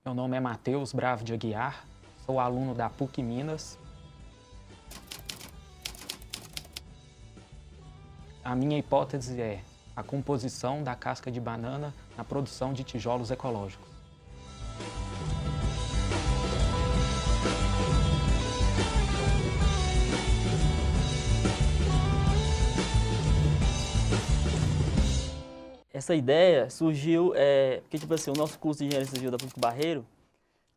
Meu nome é Matheus Bravo de Aguiar, sou aluno da PUC Minas. A minha hipótese é a composição da casca de banana na produção de tijolos ecológicos. Essa ideia surgiu porque, tipo assim, o nosso curso de Engenharia Civil da PUC Barreiro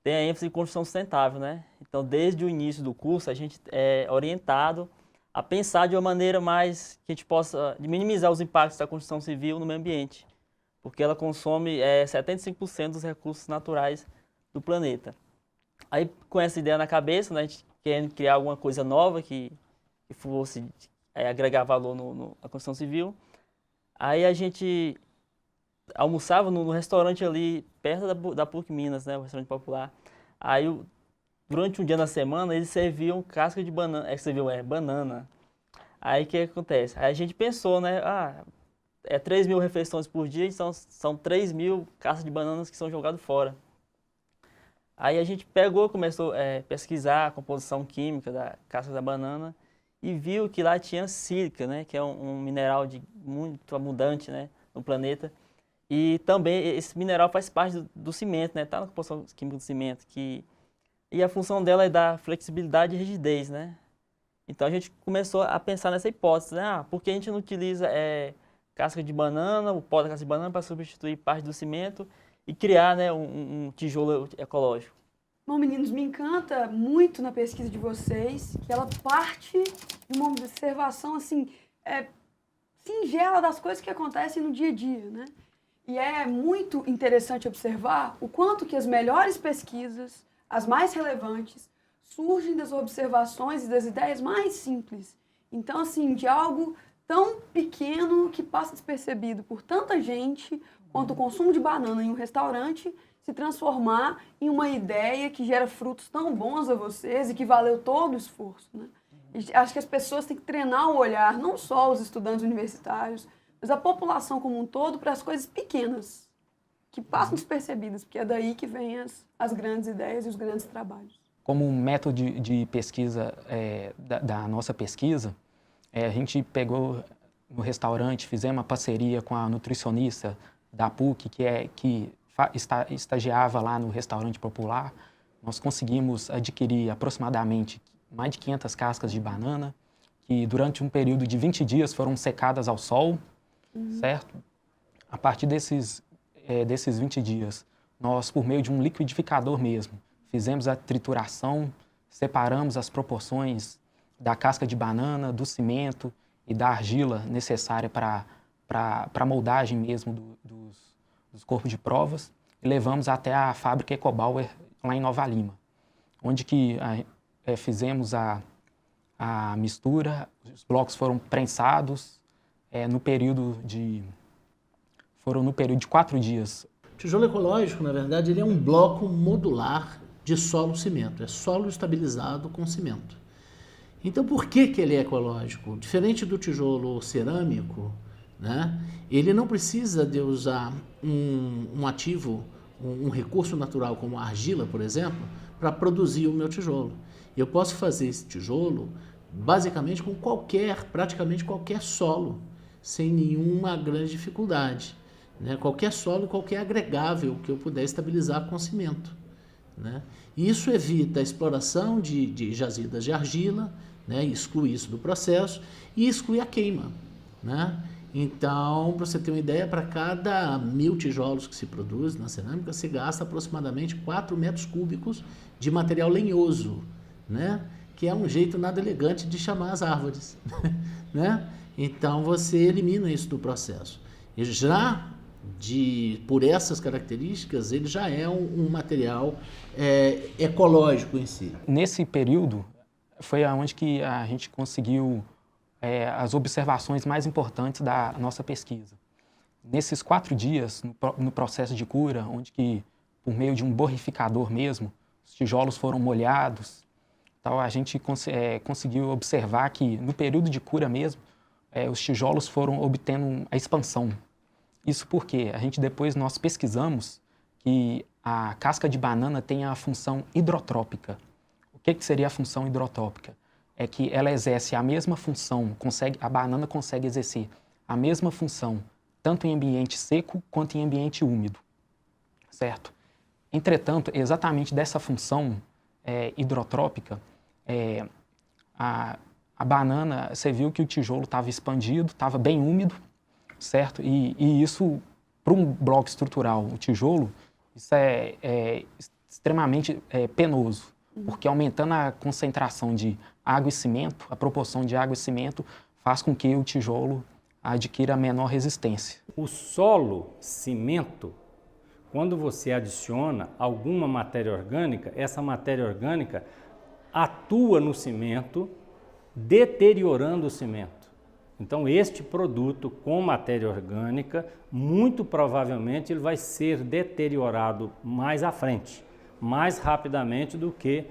tem a ênfase em construção sustentável, né? Então, desde o início do curso, a gente é orientado a pensar de uma maneira mais que a gente possa minimizar os impactos da construção civil no meio ambiente, porque ela consome 75% dos recursos naturais do planeta. Aí, com essa ideia na cabeça, né, a gente querendo criar alguma coisa nova que fosse agregar valor na construção civil, aí a gente almoçava no restaurante ali perto da PUC Minas, né, o restaurante popular. Aí, durante um dia na semana, eles serviam casca de banana, banana. Aí, o que acontece? Aí a gente pensou, né, 3.000 refeições por dia, então são 3.000 cascas de bananas que são jogadas fora. Aí a gente começou a pesquisar a composição química da casca da banana e viu que lá tinha sílica, né, que é um mineral muito abundante, né, no planeta. E também esse mineral faz parte do cimento, né? Está na composição química do cimento. E a função dela é dar flexibilidade e rigidez, né? Então a gente começou a pensar nessa hipótese, né? Por que a gente não utiliza casca de banana, o pó da casca de banana para substituir parte do cimento e criar, né, um tijolo ecológico? Bom, meninos, me encanta muito na pesquisa de vocês que ela parte de uma observação, assim, singela das coisas que acontecem no dia a dia, né? E é muito interessante observar o quanto que as melhores pesquisas, as mais relevantes, surgem das observações e das ideias mais simples. Então, assim, de algo tão pequeno que passa despercebido por tanta gente, quanto o consumo de banana em um restaurante, se transformar em uma ideia que gera frutos tão bons a vocês e que valeu todo o esforço, né? E acho que as pessoas têm que treinar o olhar, não só os estudantes universitários, mas a população como um todo, para as coisas pequenas, que passam despercebidas, porque é daí que vêm as grandes ideias e os grandes trabalhos. Como um método de pesquisa da nossa pesquisa, a gente pegou no restaurante, fizemos uma parceria com a nutricionista da PUC, que estagiava lá no restaurante popular. Nós conseguimos adquirir aproximadamente mais de 500 cascas de banana, que durante um período de 20 dias foram secadas ao sol, certo? A partir desses 20 dias, nós, por meio de um liquidificador mesmo, fizemos a trituração, separamos as proporções da casca de banana, do cimento e da argila necessária para a moldagem mesmo dos corpos de provas e levamos até a fábrica Ecobauer, lá em Nova Lima, onde que fizemos a mistura, os blocos foram prensados no período de 4 dias. O tijolo ecológico, na verdade, ele é um bloco modular de solo-cimento. É solo estabilizado com cimento. Então, por que ele é ecológico? Diferente do tijolo cerâmico, né, ele não precisa de usar um ativo, um recurso natural como a argila, por exemplo, para produzir o meu tijolo. Eu posso fazer esse tijolo basicamente com praticamente qualquer solo, sem nenhuma grande dificuldade, né? Qualquer solo, qualquer agregável que eu puder estabilizar com cimento, né? Isso evita a exploração de jazidas de argila, né? Exclui isso do processo e exclui a queima, né? Então, para você ter uma ideia, para cada 1.000 tijolos que se produz na cerâmica, se gasta aproximadamente 4 metros cúbicos de material lenhoso, né? Que é um jeito nada elegante de chamar as árvores, né? Então, você elimina isso do processo. E já por essas características, ele já é um material ecológico em si. Nesse período, foi onde que a gente conseguiu as observações mais importantes da nossa pesquisa. Nesses 4 dias, no processo de cura, onde que, por meio de um borrificador mesmo, os tijolos foram molhados, então a gente conseguiu observar que, no período de cura mesmo, os tijolos foram obtendo a expansão. Isso porque nós pesquisamos que a casca de banana tem a função hidrotrópica. O que seria a função hidrotrópica? É que ela exerce a mesma função, a banana consegue exercer a mesma função, tanto em ambiente seco quanto em ambiente úmido, certo? Entretanto, exatamente dessa função hidrotrópica, a banana, você viu que o tijolo estava expandido, estava bem úmido, certo? E isso, para um bloco estrutural, o tijolo, isso é extremamente penoso, porque aumentando a concentração de água e cimento, a proporção de água e cimento faz com que o tijolo adquira menor resistência. O solo cimento, quando você adiciona alguma matéria orgânica, essa matéria orgânica atua no cimento, deteriorando o cimento. Então, este produto com matéria orgânica, muito provavelmente ele vai ser deteriorado mais à frente, mais rapidamente do que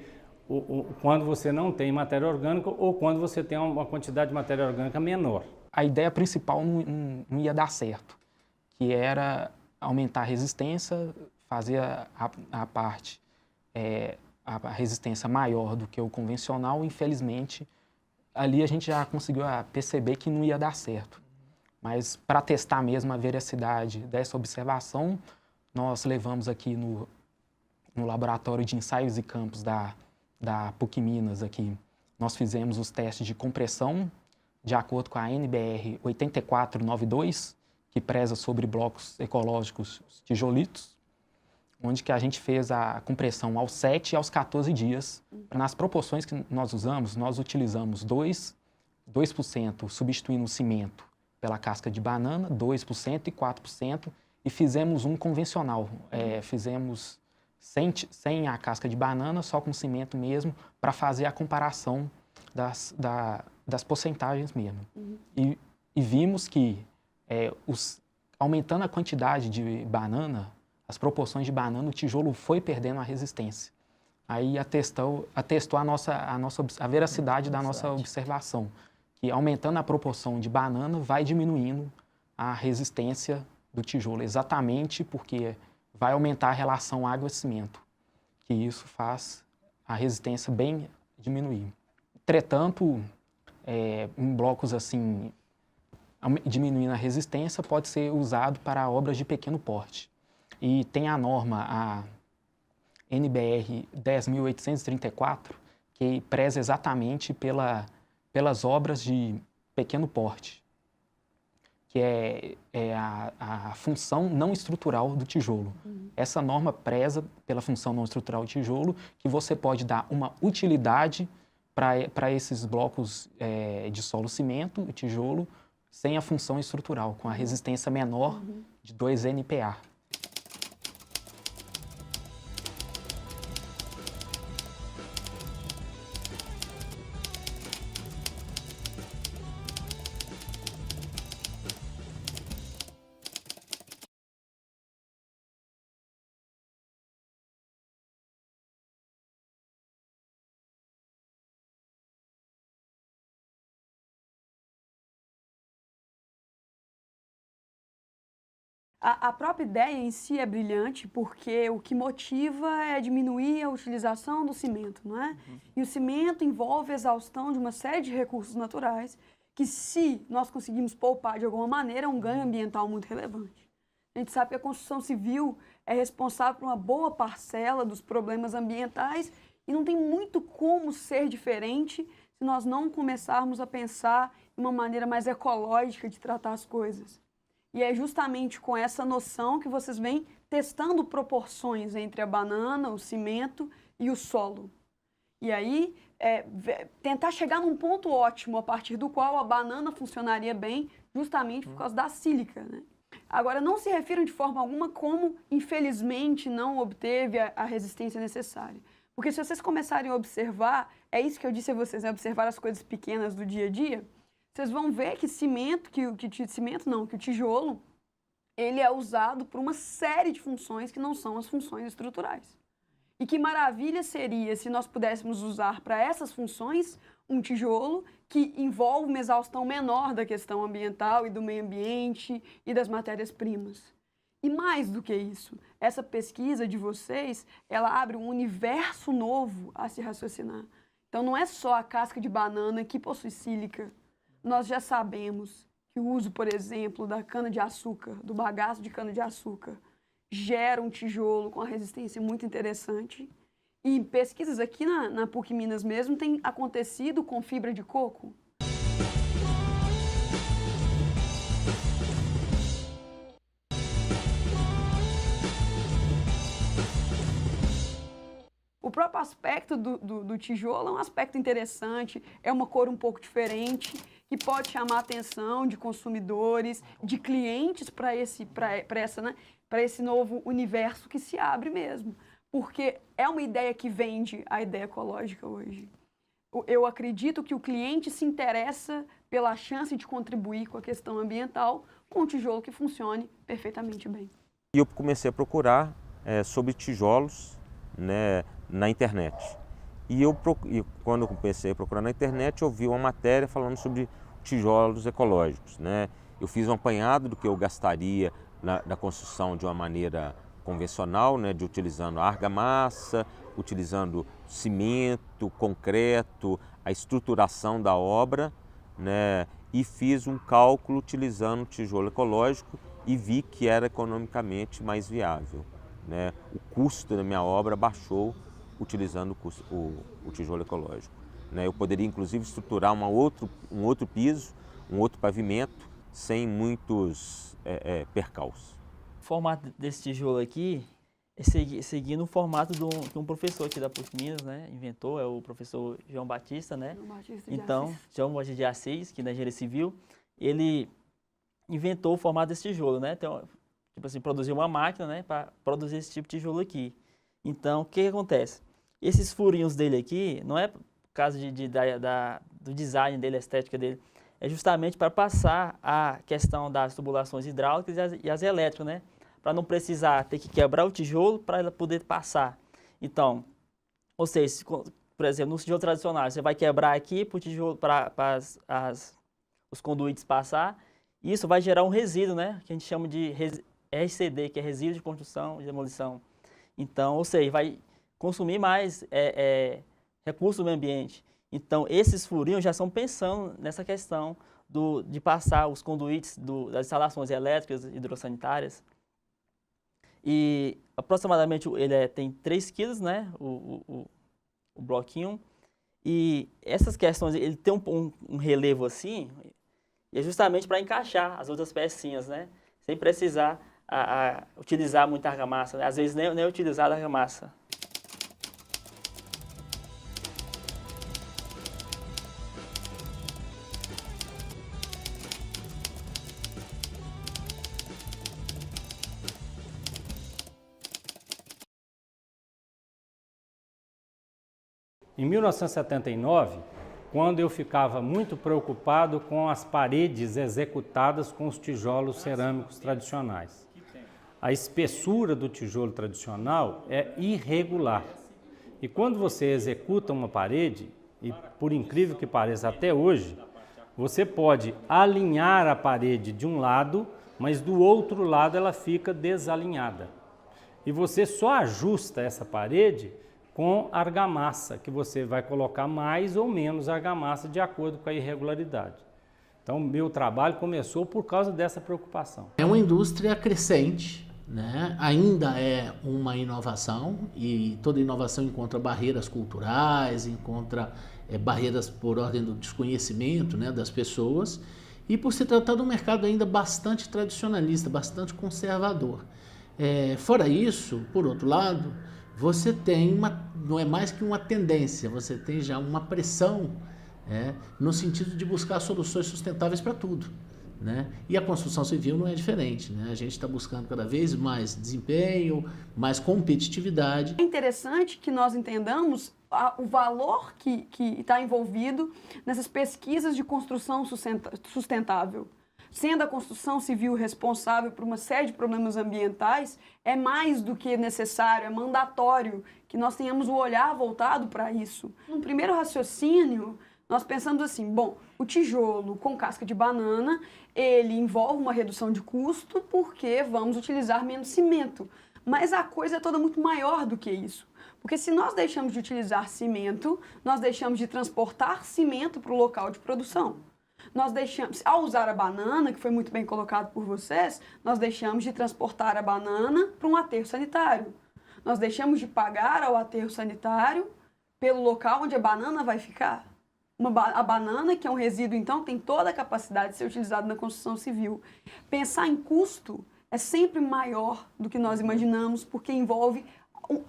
quando você não tem matéria orgânica ou quando você tem uma quantidade de matéria orgânica menor. A ideia principal não ia dar certo, que era aumentar a resistência, fazer a parte, a resistência maior do que o convencional. Infelizmente, ali a gente já conseguiu perceber que não ia dar certo. Mas para testar mesmo a veracidade dessa observação, nós levamos aqui no laboratório de ensaios e campos da PUC Minas aqui, nós fizemos os testes de compressão de acordo com a NBR 8492, que preza sobre blocos ecológicos tijolitos, onde que a gente fez a compressão aos 7 e aos 14 dias. Nas proporções que nós usamos, nós utilizamos 2% substituindo o cimento pela casca de banana, 2% e 4%, e fizemos um convencional, fizemos sem a casca de banana, só com cimento mesmo, para fazer a comparação das porcentagens mesmo. E vimos que aumentando a quantidade de banana, as proporções de banana, o tijolo foi perdendo a resistência. Aí atestou a veracidade da nossa observação, que aumentando a proporção de banana vai diminuindo a resistência do tijolo, exatamente porque vai aumentar a relação água-cimento, que isso faz a resistência bem diminuir. Entretanto, em blocos assim, diminuindo a resistência, pode ser usado para obras de pequeno porte. E tem a norma, a NBR 10.834, que preza exatamente pelas obras de pequeno porte, que é a função não estrutural do tijolo. Essa norma preza pela função não estrutural do tijolo, que você pode dar uma utilidade para esses blocos de solo-cimento, o tijolo, sem a função estrutural, com a resistência menor de 2 NPa. A própria ideia em si é brilhante, porque o que motiva é diminuir a utilização do cimento, não é? E o cimento envolve a exaustão de uma série de recursos naturais que, se nós conseguimos poupar de alguma maneira, é um ganho ambiental muito relevante. A gente sabe que a construção civil é responsável por uma boa parcela dos problemas ambientais e não tem muito como ser diferente se nós não começarmos a pensar em uma maneira mais ecológica de tratar as coisas. E é justamente com essa noção que vocês vêm testando proporções entre a banana, o cimento e o solo. E aí, tentar chegar num ponto ótimo a partir do qual a banana funcionaria bem, justamente por causa da sílica, né? Agora, não se refiram de forma alguma como, infelizmente, não obteve a resistência necessária. Porque se vocês começarem a observar, é isso que eu disse a vocês, né? Observar as coisas pequenas do dia a dia, vocês vão ver que o tijolo, ele é usado por uma série de funções que não são as funções estruturais. E que maravilha seria se nós pudéssemos usar para essas funções um tijolo que envolve uma exaustão menor da questão ambiental e do meio ambiente e das matérias-primas. E mais do que isso, essa pesquisa de vocês, ela abre um universo novo a se raciocinar. Então não é só a casca de banana que possui sílica. Nós já sabemos que o uso, por exemplo, da cana-de-açúcar, do bagaço de cana-de-açúcar, gera um tijolo com uma resistência muito interessante. E pesquisas aqui na PUC Minas mesmo têm acontecido com fibra de coco. O próprio aspecto do tijolo é um aspecto interessante, é uma cor um pouco diferente, que pode chamar a atenção de consumidores, de clientes para esse novo universo que se abre mesmo. Porque é uma ideia que vende a ideia ecológica hoje. Eu acredito que o cliente se interessa pela chance de contribuir com a questão ambiental com um tijolo que funcione perfeitamente bem. E eu comecei a procurar sobre tijolos, né, na internet. E quando eu comecei a procurar na internet, eu vi uma matéria falando sobre tijolos ecológicos, né? Eu fiz um apanhado do que eu gastaria na construção de uma maneira convencional, né, de utilizando argamassa, utilizando cimento, concreto, a estruturação da obra, né, e fiz um cálculo utilizando tijolo ecológico e vi que era economicamente mais viável, né? O custo da minha obra baixou utilizando o tijolo ecológico, né? Eu poderia inclusive estruturar um outro piso, um outro pavimento sem muitos percalços. O formato desse tijolo aqui é seguindo o formato que um professor aqui da PUC Minas, né, inventou, é o professor João Batista, né? João Batista de Assis, que na engenharia civil, ele inventou o formato desse tijolo, né? Então, tipo assim, produziu uma máquina, né, para produzir esse tipo de tijolo aqui. Então, o que acontece? Esses furinhos dele aqui, não é por causa do design dele, a estética dele, é justamente para passar a questão das tubulações hidráulicas e as elétricas, né? Para não precisar ter que quebrar o tijolo para ela poder passar. Então, ou seja, por exemplo, no tijolo tradicional, você vai quebrar aqui para o tijolo, para os conduítes passar, e isso vai gerar um resíduo, né? Que a gente chama de RCD, que é resíduo de construção e demolição. Então, ou seja, vai consumir mais recursos do meio ambiente. Então, esses furinhos já estão pensando nessa questão de passar os conduítes das instalações elétricas e hidrossanitárias. E aproximadamente ele tem 3 quilos, né, o bloquinho. E essas questões, ele tem um relevo assim, e é justamente para encaixar as outras pecinhas, né, sem precisar utilizar muita argamassa, né? Às vezes nem utilizar a argamassa. Em 1979, quando eu ficava muito preocupado com as paredes executadas com os tijolos cerâmicos tradicionais. A espessura do tijolo tradicional é irregular. E quando você executa uma parede, e por incrível que pareça até hoje, você pode alinhar a parede de um lado, mas do outro lado ela fica desalinhada. E você só ajusta essa parede com argamassa, que você vai colocar mais ou menos argamassa de acordo com a irregularidade. Então, meu trabalho começou por causa dessa preocupação. É uma indústria crescente, né? Ainda é uma inovação, e toda inovação encontra barreiras culturais, encontra barreiras por ordem do desconhecimento, né, das pessoas, e por se tratar de um mercado ainda bastante tradicionalista, bastante conservador. Fora isso, por outro lado, você tem não é mais que uma tendência, você tem já uma pressão, no sentido de buscar soluções sustentáveis para tudo, né? E a construção civil não é diferente, né? A gente está buscando cada vez mais desempenho, mais competitividade. É interessante que nós entendamos o valor que está envolvido nessas pesquisas de construção sustentável. Sendo a construção civil responsável por uma série de problemas ambientais, é mais do que necessário, é mandatório que nós tenhamos o olhar voltado para isso. No primeiro raciocínio, nós pensamos assim, bom, o tijolo com casca de banana, ele envolve uma redução de custo porque vamos utilizar menos cimento. Mas a coisa é toda muito maior do que isso. Porque se nós deixamos de utilizar cimento, nós deixamos de transportar cimento para o local de produção. Nós deixamos, ao usar a banana, que foi muito bem colocado por vocês, nós deixamos de transportar a banana para um aterro sanitário. Nós deixamos de pagar ao aterro sanitário pelo local onde a banana vai ficar. A banana, que é um resíduo, então, tem toda a capacidade de ser utilizado na construção civil. Pensar em custo é sempre maior do que nós imaginamos, porque envolve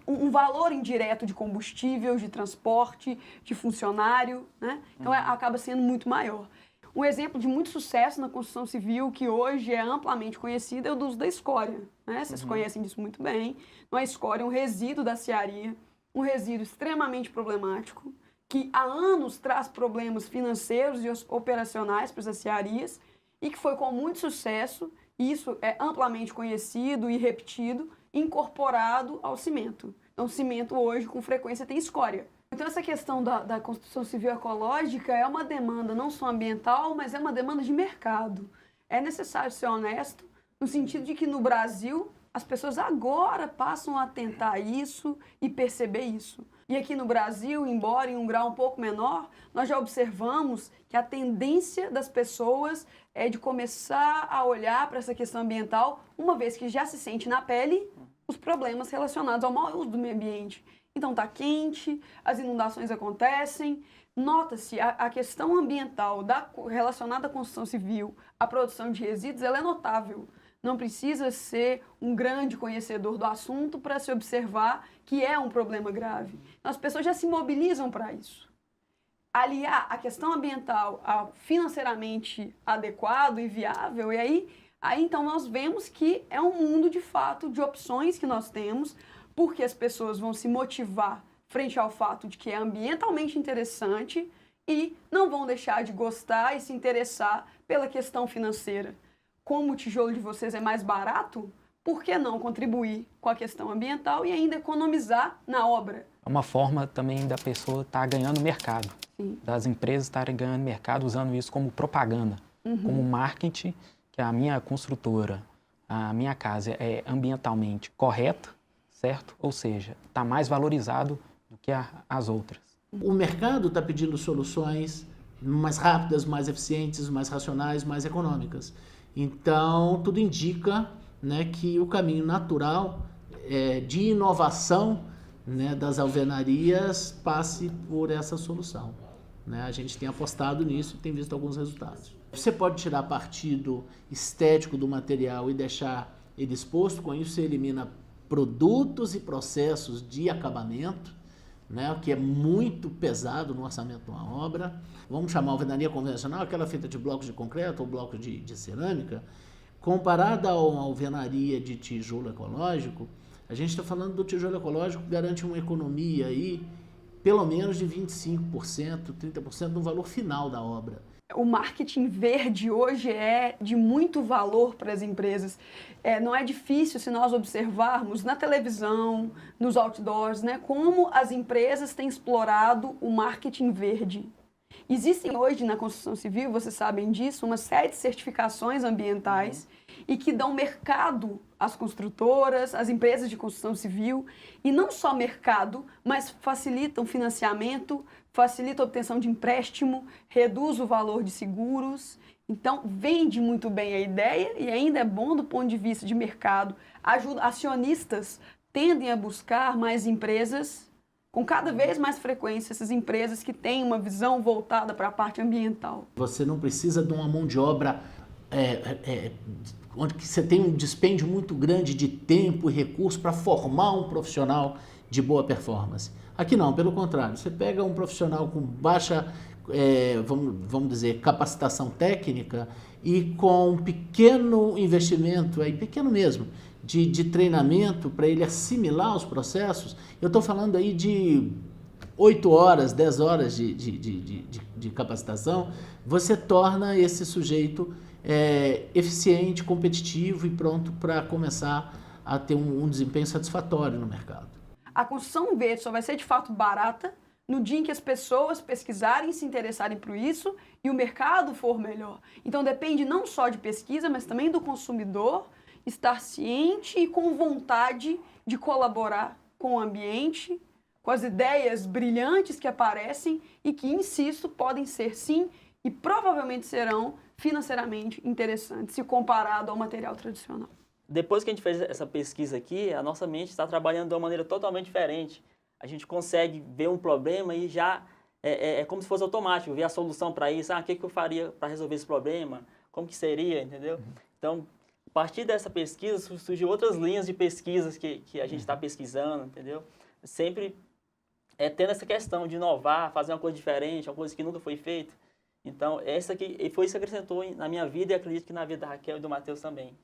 um valor indireto de combustível, de transporte, de funcionário, né? Então, acaba sendo muito maior. Um exemplo de muito sucesso na construção civil, que hoje é amplamente conhecido, é o do uso da escória, né? Vocês conhecem disso muito bem. Então, a escória é um resíduo da cearia, um resíduo extremamente problemático, que há anos traz problemas financeiros e operacionais para as aciarias e que foi com muito sucesso, e isso é amplamente conhecido e repetido, incorporado ao cimento. Então, o cimento hoje, com frequência, tem escória. Então, essa questão da construção civil ecológica é uma demanda não só ambiental, mas é uma demanda de mercado. É necessário ser honesto, no sentido de que no Brasil, as pessoas agora passam a atentar isso e perceber isso. E aqui no Brasil, embora em um grau um pouco menor, nós já observamos que a tendência das pessoas é de começar a olhar para essa questão ambiental, uma vez que já se sente na pele os problemas relacionados ao mau uso do meio ambiente. Então está quente, as inundações acontecem, nota-se a questão ambiental relacionada à construção civil, à produção de resíduos, ela é notável. Não precisa ser um grande conhecedor do assunto para se observar que é um problema grave. As pessoas já se mobilizam para isso. Aliar a questão ambiental ao financeiramente adequado e viável, e aí então nós vemos que é um mundo de fato de opções que nós temos, porque as pessoas vão se motivar frente ao fato de que é ambientalmente interessante e não vão deixar de gostar e se interessar pela questão financeira. Como o tijolo de vocês é mais barato, por que não contribuir com a questão ambiental e ainda economizar na obra? É uma forma também da pessoa estar ganhando mercado, das empresas estarem ganhando mercado usando isso como propaganda, como marketing, que a minha construtora, a minha casa é ambientalmente correta, certo? Ou seja, está mais valorizado do que as outras. O mercado está pedindo soluções mais rápidas, mais eficientes, mais racionais, mais econômicas. Então, tudo indica, né, que o caminho natural de inovação, né, das alvenarias passe por essa solução. Né? A gente tem apostado nisso e tem visto alguns resultados. Você pode tirar partido estético do material e deixar ele exposto, com isso você elimina produtos e processos de acabamento, né, o que é muito pesado no orçamento de uma obra. Vamos chamar a alvenaria convencional, aquela feita de blocos de concreto ou blocos de cerâmica, comparada a uma alvenaria de tijolo ecológico, a gente está falando do tijolo ecológico que garante uma economia aí, pelo menos de 25%, 30% no valor final da obra. O marketing verde hoje é de muito valor para as empresas. Não é difícil se nós observarmos na televisão, nos outdoors, né, como as empresas têm explorado o marketing verde. Existem hoje na construção civil, vocês sabem disso, uma série de certificações ambientais e que dão mercado às construtoras, às empresas de construção civil, e não só mercado, mas facilitam financiamento, facilita a obtenção de empréstimo, reduz o valor de seguros. Então, vende muito bem a ideia e ainda é bom do ponto de vista de mercado. Acionistas tendem a buscar mais empresas, com cada vez mais frequência, essas empresas que têm uma visão voltada para a parte ambiental. Você não precisa de uma mão de obra onde você tem um dispêndio muito grande de tempo e recurso para formar um profissional de boa performance. Aqui não, pelo contrário, você pega um profissional com baixa, vamos dizer, capacitação técnica e com um pequeno investimento, pequeno mesmo, de treinamento para ele assimilar os processos. Eu estou falando aí de 8 horas, 10 horas de capacitação, você torna esse sujeito eficiente, competitivo e pronto para começar a ter um desempenho satisfatório no mercado. A construção verde só vai ser de fato barata no dia em que as pessoas pesquisarem, se interessarem por isso e o mercado for melhor. Então depende não só de pesquisa, mas também do consumidor estar ciente e com vontade de colaborar com o ambiente, com as ideias brilhantes que aparecem e que, insisto, podem ser sim e provavelmente serão financeiramente interessantes se comparado ao material tradicional. Depois que a gente fez essa pesquisa aqui, a nossa mente está trabalhando de uma maneira totalmente diferente. A gente consegue ver um problema e já é como se fosse automático, ver a solução para isso. O que eu faria para resolver esse problema? Como que seria, entendeu? Então, a partir dessa pesquisa, surgiu outras linhas de pesquisas que a gente está pesquisando, entendeu? Sempre tendo essa questão de inovar, fazer uma coisa diferente, uma coisa que nunca foi feita. Então, essa aqui foi isso que acrescentou na minha vida e acredito que na vida da Raquel e do Matheus também.